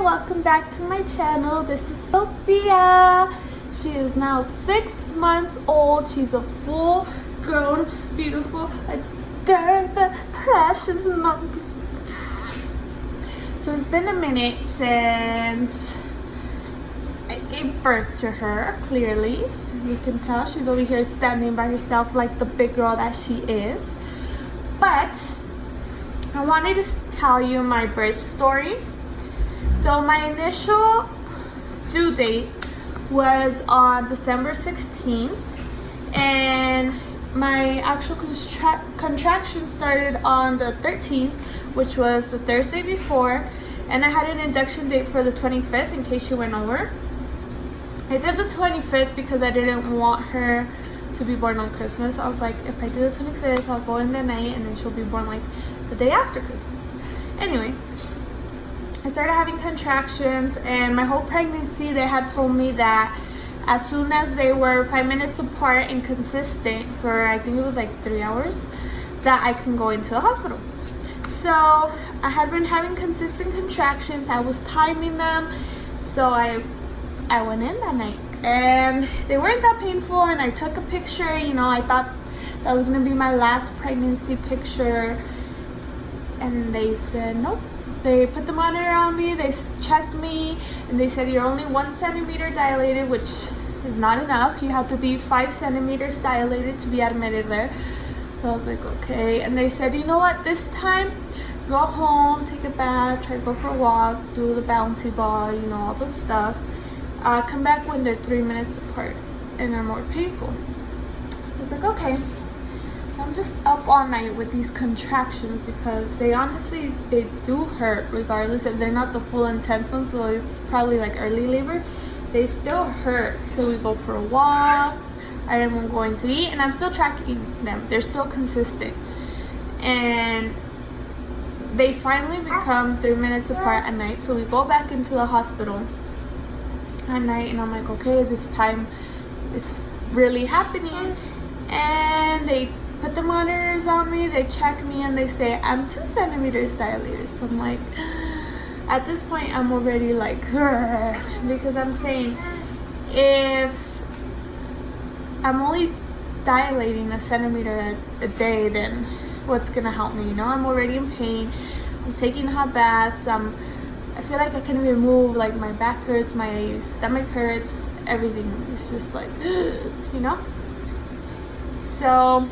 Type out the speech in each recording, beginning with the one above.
welcome back to my channel. This is Sophia. She is now 6 months old. She's a full grown, beautiful, adorable, precious mom. So it's been a minute since I gave birth to her. Clearly, as you can tell, she's over here standing by herself like the big girl that she is. But I wanted to tell you my birth story. So my initial due date was on December 16th, and my actual contraction started on the 13th, which was the Thursday before, and I had an induction date for the 25th in case she went over. I did the 25th because I didn't want her to be born on Christmas. I was like, if I do the 25th, I'll go in the night and then she'll be born like the day after Christmas. Anyway, I started having contractions, and my whole pregnancy they had told me that as soon as they were 5 minutes apart and consistent for, I think it was like 3 hours, that I can go into the hospital. So I had been having consistent contractions. I was timing them, so I went in that night, and they weren't that painful, and I took a picture. You know, I thought that was gonna be my last pregnancy picture, and they said nope. They put the monitor on me, they checked me, and they said you're only 1 centimeter dilated, which is not enough. You have to be 5 centimeters dilated to be admitted there. So I was like, okay. And they said, you know what, this time go home, take a bath, try to go for a walk, do the bouncy ball, you know, all the stuff. Come back when they're 3 minutes apart and they're more painful. I was like, okay. So I'm just up all night with these contractions because they honestly, they do hurt regardless if they're not the full intense ones. So it's probably like early labor. They still hurt. So we go for a walk. I am going to eat, and I'm still tracking them. They're still consistent. And they finally become 3 minutes apart at night. So we go back into the hospital at night, and I'm like, okay, this time is really happening. And they put the monitors on me, they check me, and they say I'm 2 centimeters dilated. So I'm like, at this point I'm already like, because I'm saying if I'm only dilating 1 centimeter a day, then what's gonna help me? You know, I'm already in pain. I'm taking hot baths. I feel like I can't even move. Like my back hurts, my stomach hurts, everything. It's just like, you know. So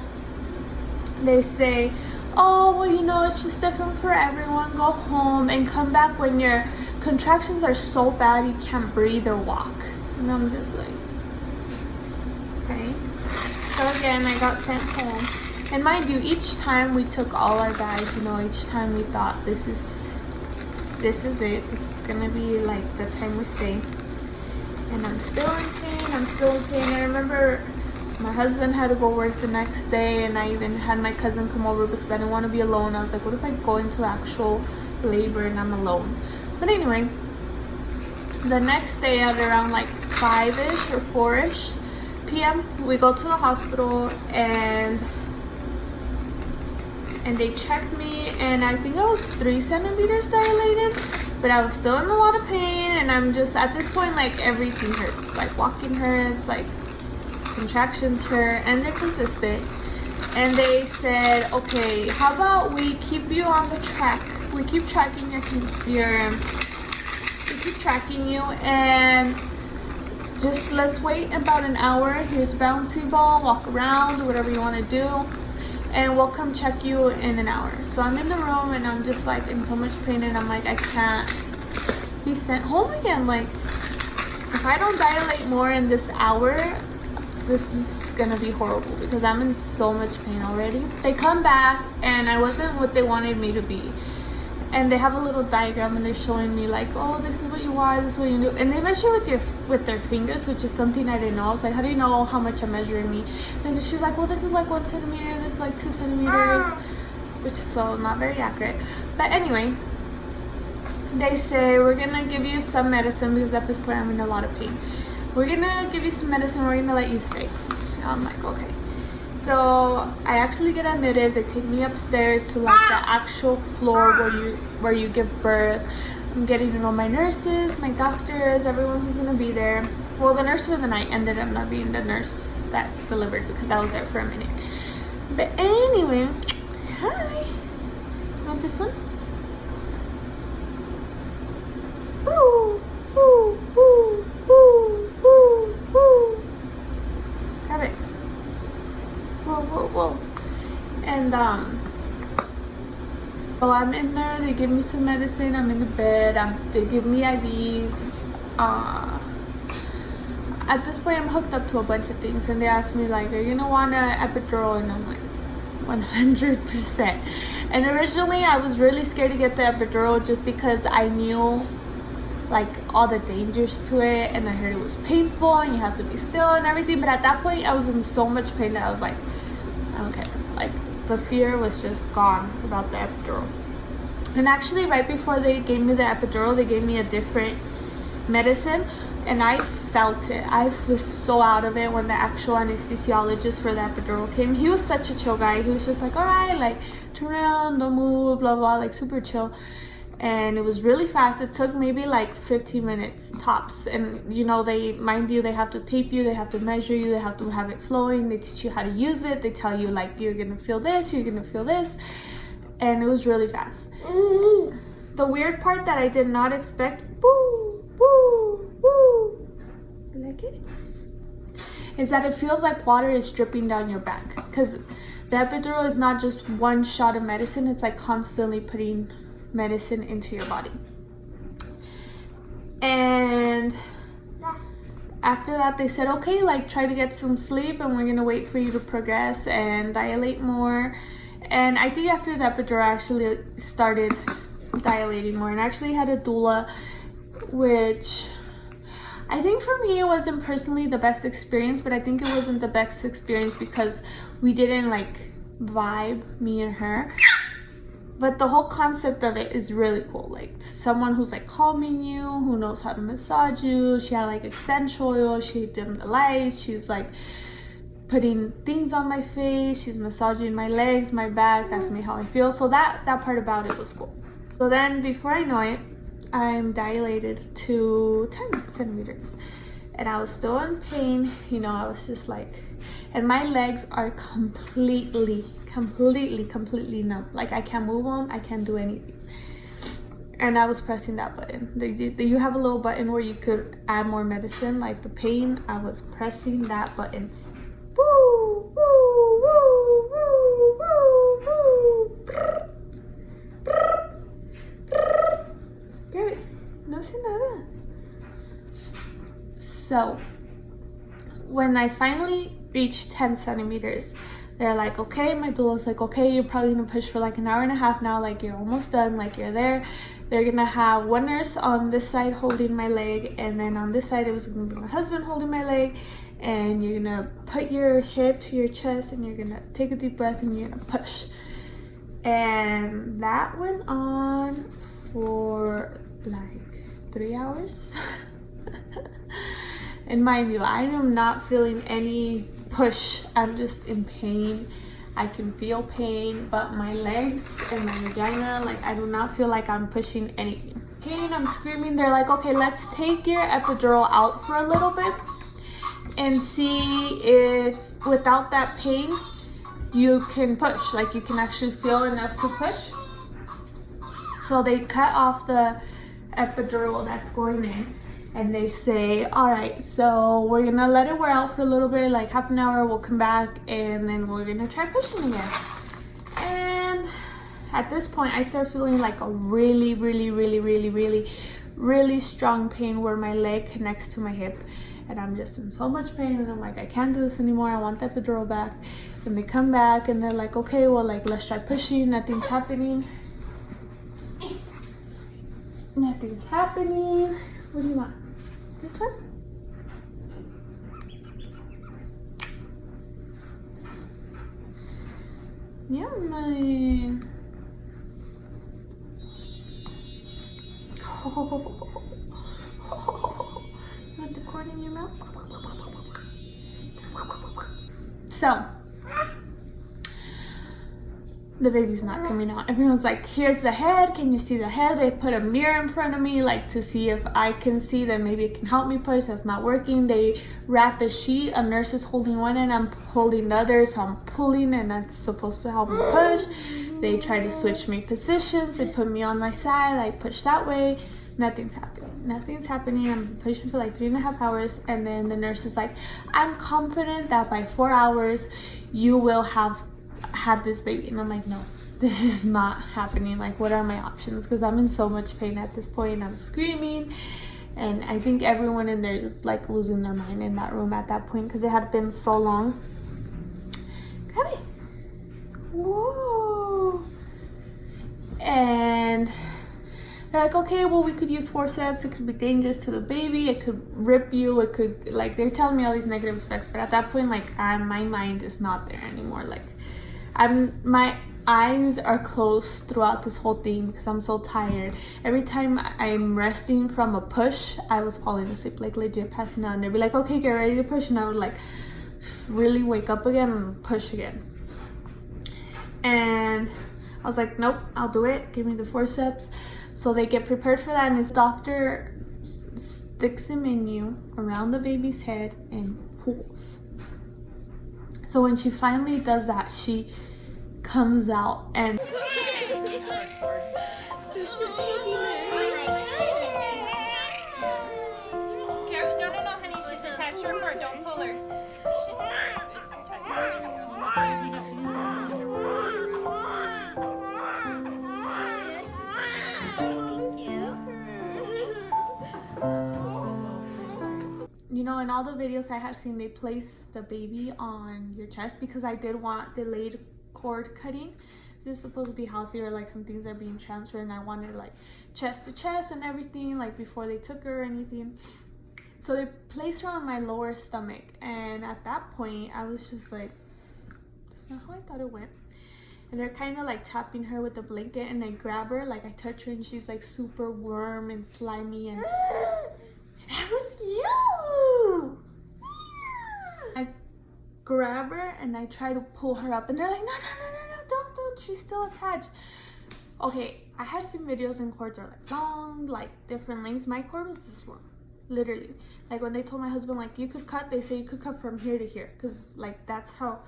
they say, oh, well, you know, it's just different for everyone. Go home and come back when your contractions are so bad you can't breathe or walk. And I'm just like, okay. So again, I got sent home. And mind you, each time we took all our bags, you know, each time we thought this is it. This is gonna be like the time we stay. And I'm still in pain. I remember my husband had to go work the next day, and I even had my cousin come over because I didn't want to be alone. I was like, what if I go into actual labor and I'm alone? But anyway, the next day at around like 5-ish or 4-ish p.m., we go to the hospital, and they checked me, and I think I was 3 centimeters dilated, but I was still in a lot of pain, and I'm just, at this point, like, everything hurts. Like, walking hurts, like, contractions hurt, and they're consistent. And they said, okay, how about we keep you on the track? We keep tracking we keep tracking you, and just let's wait about an hour. Here's a bouncy ball, walk around, do whatever you want to do, and we'll come check you in an hour. So I'm in the room, and I'm just like in so much pain, and I'm like, I can't be sent home again. Like, if I don't dilate more in this hour, this is gonna be horrible because I'm in so much pain already. They come back, and I wasn't what they wanted me to be. And they have a little diagram, and they're showing me like, oh, this is what you are, this is what you do. And they measure with their fingers, which is something I didn't know. I was like, how do you know how much I'm measuring me? And she's like, well, this is like 1 centimeter, this is like 2 centimeters, which is so not very accurate. But anyway, they say we're gonna give you some medicine because at this point I'm in a lot of pain. We're gonna give you some medicine, we're gonna let you stay. And I'm like, okay. So I actually get admitted. They take me upstairs to like the actual floor where you give birth. I'm getting to know my nurses, my doctors, everyone who's gonna be there. Well, the nurse for the night ended up not being the nurse that delivered because I was there for a minute. But anyway, hi. Want this one? Woo, woo, woo, woo, woo, woo. Grab it. Whoa, whoa, whoa. And so I'm in there. They give me some medicine. I'm in the bed. They give me IVs. At this point, I'm hooked up to a bunch of things, and they asked me like, "Are you gonna want an epidural?" And I'm like, 100%. And originally, I was really scared to get the epidural just because I knew like all the dangers to it, and I heard it was painful and you have to be still and everything. But at that point, I was in so much pain that I was like, I don't care. Like the fear was just gone about the epidural. And actually, right before they gave me the epidural, they gave me a different medicine, and I felt it. I was so out of it when the actual anesthesiologist for the epidural came. He was such a chill guy. He was just like, all right, like turn around, don't move, blah blah, like super chill. And it was really fast. It took maybe like 15 minutes tops. And you know, they have to tape you, they have to measure you, they have to have it flowing, they teach you how to use it, they tell you like you're gonna feel this, you're gonna feel this. And it was really fast. The weird part that I did not expect, woo, woo, woo, you like it? Is that it feels like water is dripping down your back. Because the epidural is not just one shot of medicine, it's like constantly putting medicine into your body. And after that, they said, okay, like try to get some sleep, and we're gonna wait for you to progress and dilate more. And I think after the epidural, I actually started dilating more, and I actually had a doula, which I think for me it wasn't personally the best experience. But I think it wasn't the best experience because we didn't like vibe, me and her. But the whole concept of it is really cool. Like someone who's like calming you, who knows how to massage you. She had like essential oil, she dimmed the lights, she's like putting things on my face, she's massaging my legs, my back, asking me how I feel. So that part about it was cool. So then before I know it, I'm dilated to 10 centimeters. And I was still in pain, you know, I was just like, and my legs are completely numb. Like I can't move them, I can't do anything. And I was pressing that button. You have a little button where you could add more medicine, like the pain. I was pressing that button. Woo, woo, woo, woo, woo, woo. Grab it. No sé nada. So when I finally reached 10 centimeters, they're like, okay, my doula's like, okay, you're probably gonna push for like an hour and a half now, like you're almost done, like you're there. They're gonna have one nurse on this side holding my leg, and then on this side it was gonna be my husband holding my leg, and you're gonna put your hip to your chest, and you're gonna take a deep breath, and you're gonna push. And that went on for like 3 hours. And mind you, I am not feeling any push. I'm just in pain. I can feel pain, but my legs and my vagina, like I do not feel like I'm pushing anything. Pain, I'm screaming. They're like, okay, let's take your epidural out for a little bit and see if without that pain you can push, like you can actually feel enough to push. So they cut off the epidural that's going in, and they say, all right, so we're gonna let it wear out for a little bit, like half an hour, we'll come back, and then we're gonna try pushing again. And at this point, I start feeling like a really strong pain where my leg connects to my hip. And I'm just in so much pain, and I'm like, I can't do this anymore, I want the epidural back. And they come back, and they're like, okay, well, like, let's try pushing, nothing's happening. Nothing's happening. What do you want? This one? Yummy. Want the corn in your mouth? So the baby's not coming out. Everyone's like, here's the head, can you see the head? They put a mirror in front of me, like, to see if I can see, then maybe it can help me push. That's not working. They wrap a sheet, a nurse is holding one and I'm holding the other, so I'm pulling and that's supposed to help me push. They try to switch me positions, they put me on my side, I push that way. Nothing's happening. I'm pushing for like 3.5 hours, and then the nurse is like, I'm confident that by 4 hours you will have this baby. And I'm like, no, this is not happening. Like, what are my options? Because I'm in so much pain at this point. I'm screaming, and I think everyone in there is like losing their mind in that room at that point, because it had been so long. Come here. Whoa. And they're like, okay, well, we could use forceps. It could be dangerous to the baby. It could rip you. It could, like, they're telling me all these negative effects. But at that point, like, my mind is not there anymore. Like, my eyes are closed throughout this whole thing because I'm so tired. Every time I'm resting from a push, I was falling asleep, like, legit passing out. And they'd be like, okay, get ready to push. And I would, like, really wake up again and push again. And I was like, nope, I'll do it. Give me the forceps. So they get prepared for that, and his doctor sticks a menu around the baby's head and pulls. So when she finally does that, she comes out and No, honey, she's attached to her cord. Don't pull her. It's attached to her. you know, in all the videos I had seen, they place the baby on your chest because I did want delayed cord cutting. This is supposed to be healthier, like some things are being transferred, and I wanted like chest to chest and everything, like before they took her or anything. So they placed her on my lower stomach, and at that point I was just like, that's not how I thought it went. And they're kind of like tapping her with the blanket, and I grab her, like I touch her, and she's like super warm and slimy, and that was you. I grab her and I try to pull her up, and they're like, no, don't, she's still attached. Okay, I had seen videos and cords are like long, like different lengths. My cord was this long, literally. Like when they told my husband, like, you could cut, they say you could cut from here to here, because like that's how,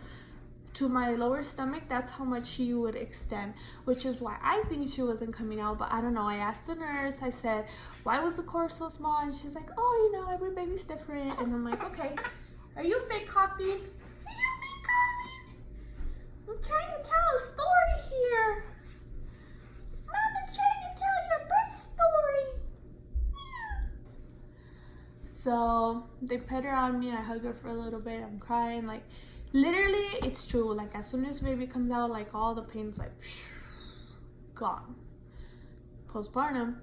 to my lower stomach, that's how much she would extend, which is why I think she wasn't coming out. But I don't know. I asked the nurse, I said, why was the cord so small? And she's like, oh, you know, every baby's different. And I'm like, okay, are you fake coughing? Are you fake coughing? I'm trying to tell a story here. Mom is trying to tell your birth story. So they put her on me. I hug her for a little bit. I'm crying, like, literally, it's true. Like, as soon as baby comes out, like, all the pain's like gone. Postpartum,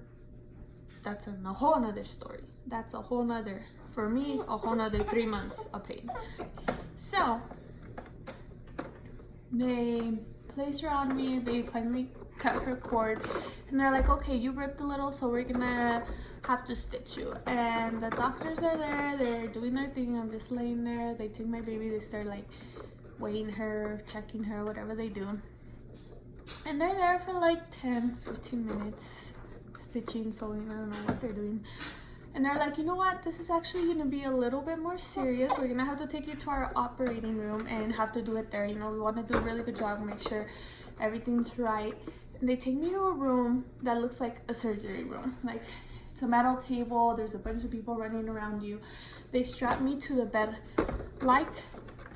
that's a whole nother story. That's a whole nother, for me, a whole nother 3 months of pain. So they place her on me. They finally cut her cord, and they're like, okay, you ripped a little, so we're gonna have to stitch you. And the doctors are there, they're doing their thing. I'm just laying there. They take my baby, they start like weighing her, checking her, whatever they do, and they're there for like 10-15 minutes stitching, sewing, I don't know what they're doing. And they're like, you know what, this is actually gonna be a little bit more serious. We're gonna have to take you to our operating room and have to do it there. You know, we want to do a really good job, make sure everything's right. And they take me to a room that looks like a surgery room. Like, it's a metal table, there's a bunch of people running around you. They strap me to the bed like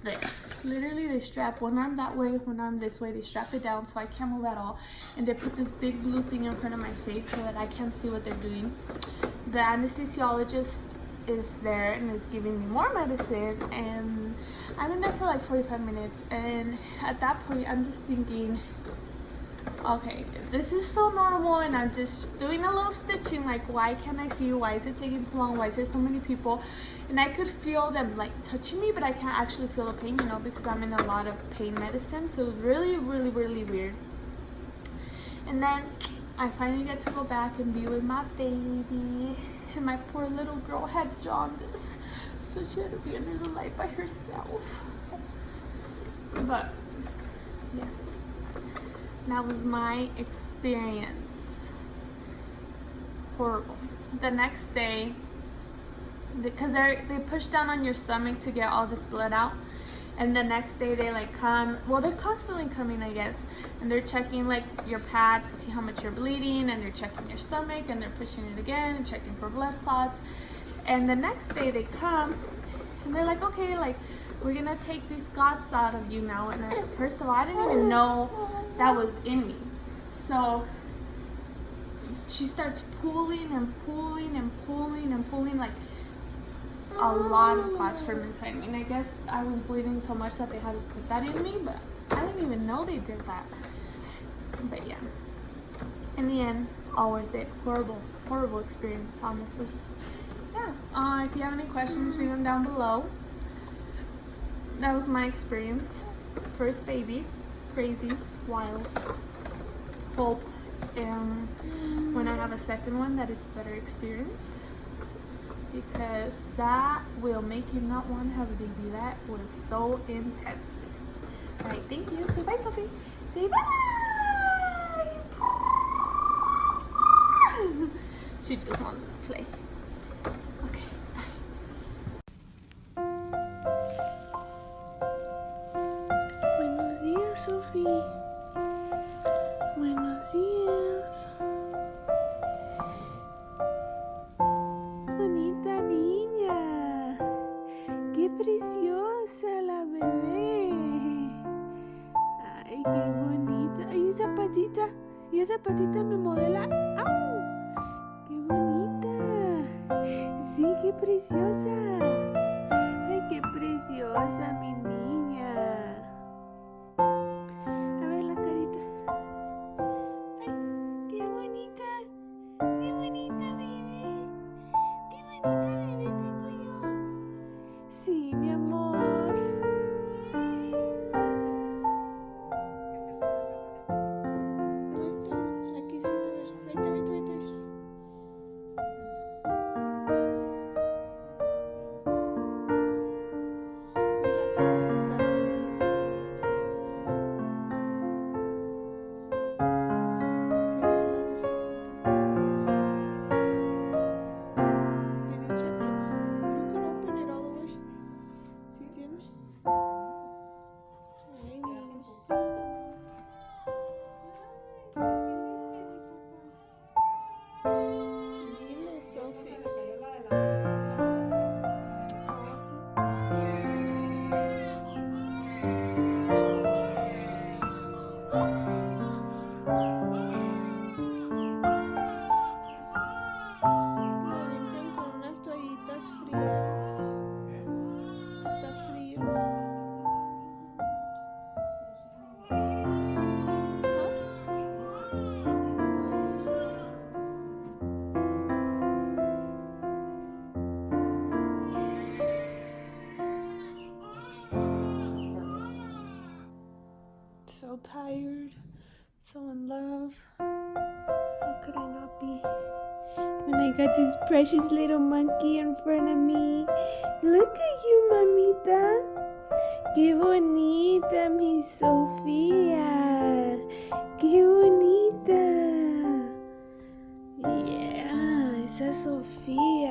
this. Literally, they strap one arm that way, one arm this way. They strap it down so I can't move at all. And they put this big blue thing in front of my face so that I can't see what they're doing. The anesthesiologist is there and is giving me more medicine, and I'm in there for like 45 minutes. And at that point, I'm just thinking, okay, if this is so normal and I'm just doing a little stitching, like, why can't I see you? Why is it taking so long? Why is there so many people? And I could feel them like touching me, but I can't actually feel the pain, you know, because I'm in a lot of pain medicine. So it was really, really, really weird. And then I finally get to go back and be with my baby. And my poor little girl had jaundice, so she had to be under the light by herself. But yeah, That was my experience. Horrible. The next day, because they push down on your stomach to get all this blood out, and the next day they like come, well, they're constantly coming, I guess, and they're checking like your pad to see how much you're bleeding, and they're checking your stomach, and they're pushing it again and checking for blood clots. And the next day they come and they're like, okay, like, we're gonna take these clots out of you now. And first of all, I didn't even know that was in me. So she starts pulling and pulling and pulling and pulling, like a lot of clots from inside me. And I guess I was bleeding so much that they had to put that in me, but I didn't even know they did that. But yeah, in the end, all worth it. Horrible experience, honestly. Yeah, if you have any questions, leave them down below. That was my experience. First baby, crazy, wild. Hope when I have a second one that it's a better experience, because that will make you not want to have a baby. That was so intense. All right, thank you. Say bye, Sophie. Say bye. She just wants to play. Okay, bye. Buenos días, Sophie. Buenos días. Bonita niña. Qué preciosa la bebé. Ay, qué bonita. Ay, esa patita. Y esa patita me modela. ¡Au! ¡Qué bonita! Sí, qué preciosa. Ay, qué preciosa mi niña. A ver la carita. Ay, qué bonita. Qué bonita bebé. Qué bonita bebé tengo yo. Sí, mi amor. ¿Dónde está? Aquí sí te veo. Ahí te vi. So tired, so in love. How could I not be? When I got this precious little monkey in front of me. Look at you, mamita. Qué bonita, mi Sofía. Qué bonita. Yeah, esa Sofía.